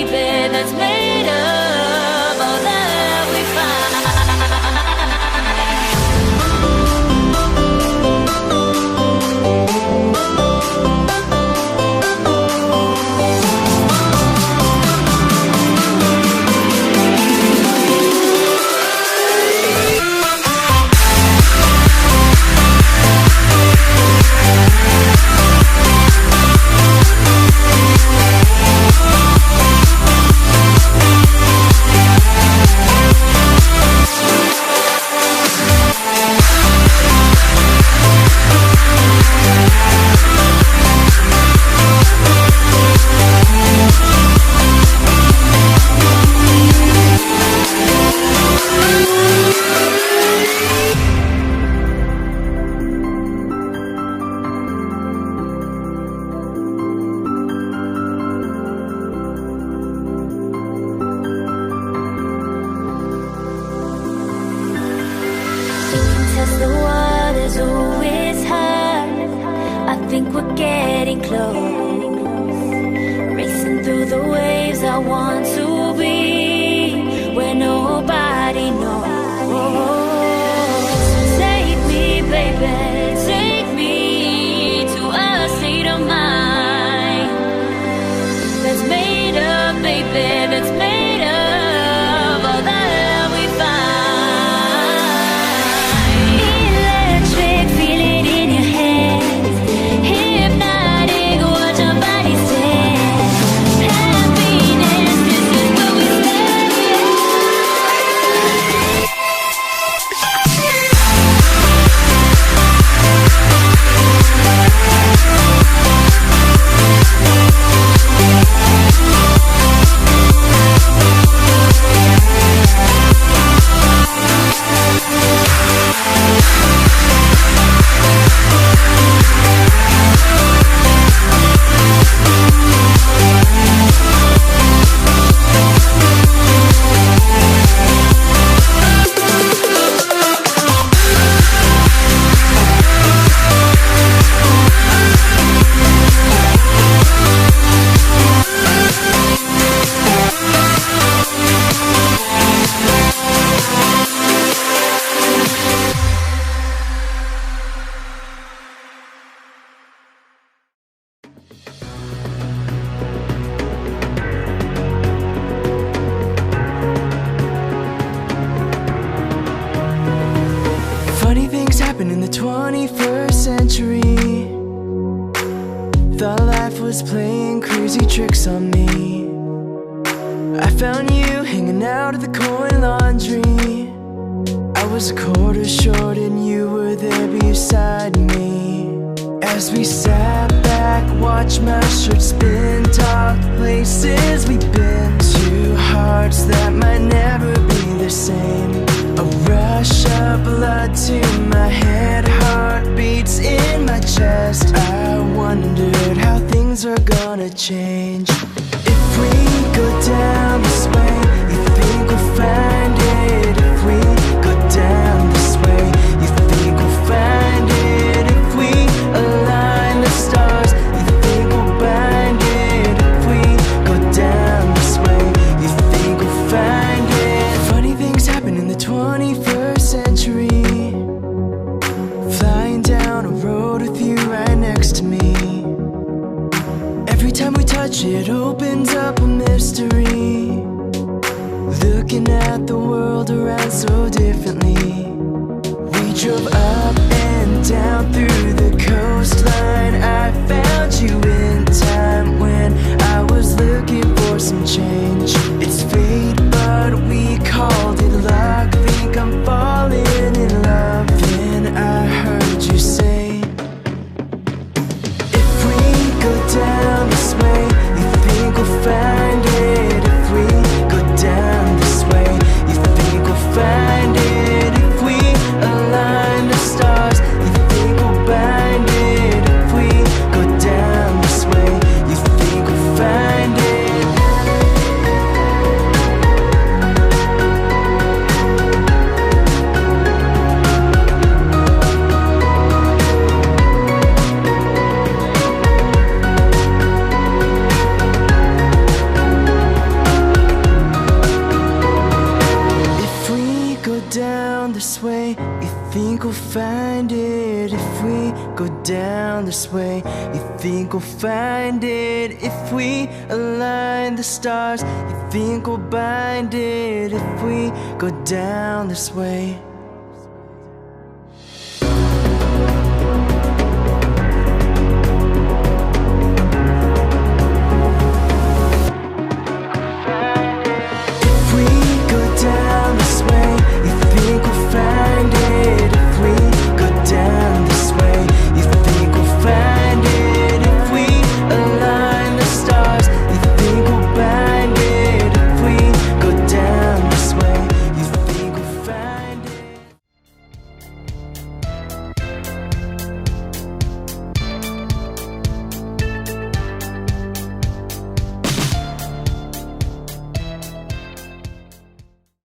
baby, that's made of all that we test the waters, oh it's hard. I think we're getting close, racing through the waves. I want to be where nobody knows. So take me, baby, take me to a state of mind that's made of, baby, that's made of all that we find. Funny things happen in the 21st century. Thought life was playing crazy tricks on me. I found you hanging out at the coin laundry. I was a quarter short and you were there beside me. As we sat back, watched my shirt spin, talked places we've been to, hearts that might never be the same. A rush of blood to my head, heartbeats in my chest. I wondered how things are gonna change. If we go down this way, you think we'll find it. If we go down this way, you think we'll find it. If we align the stars, you think we'll bind it. If we go down this way, you think we'll find it. Funny things happen in the 21st century. Flying down a road with you right next to me. Every time we touch it opens up a mystery. Looking at the world around so differently. We drove up and down through the coastline. I found you in time when I was looking for some change. It's fate, but we called it luck. Think I'm falling in love. Then I heard you say, if we go down this way, you think we'll find it. If we go down this way, you think we'll find it. If we align the stars, you think we'll bind it. If we go down this way, you think we'll find it. go down this way? You think we'll find it if we align the stars? You think we'll bind it if we go down this way?